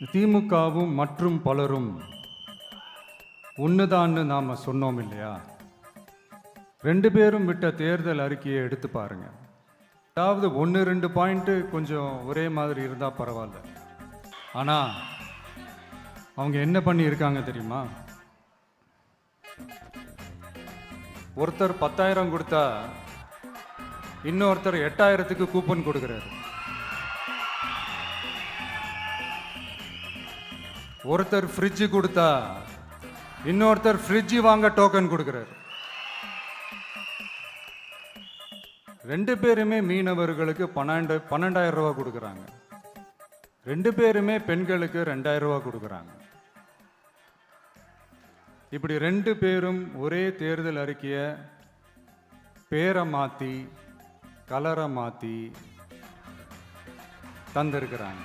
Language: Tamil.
திமுகவும் மற்றும் பலரும் ஒண்ணுதான்னு நாம சொன்னோம் இல்லையா? ரெண்டு பேரும் விட்ட தேர்தல் அறிக்கையை எடுத்து பாருங்க. அதாவது 1-2 பாயிண்ட் கொஞ்சம் ஒரே மாதிரி இருந்தா பரவாயில்ல. ஆனா அவங்க என்ன பண்ணி இருக்காங்க தெரியுமா? ஒருத்தர் 10,000 கொடுத்தா இன்னொருத்தர் 8,000க்கு கூப்பன் கொடுக்கிறாரு. ஒருத்தர் ஃப்ரிட்ஜ் கொடுத்தா இன்னொருத்தர் ஃப்ரிட்ஜ் வாங்க டோக்கன் கொடுக்கிறாரு. ரெண்டு பேருமே மீனவர்களுக்கு 12,000 ரூபாய் கொடுக்குறாங்க. ரெண்டு பேருமே பெண்களுக்கு 2,000 ரூபாய் கொடுக்குறாங்க. இப்படி ரெண்டு பேரும் ஒரே தேர்தல் அறிக்கையை பேரை மாற்றி கலரை மாற்றி தந்திருக்கிறாங்க.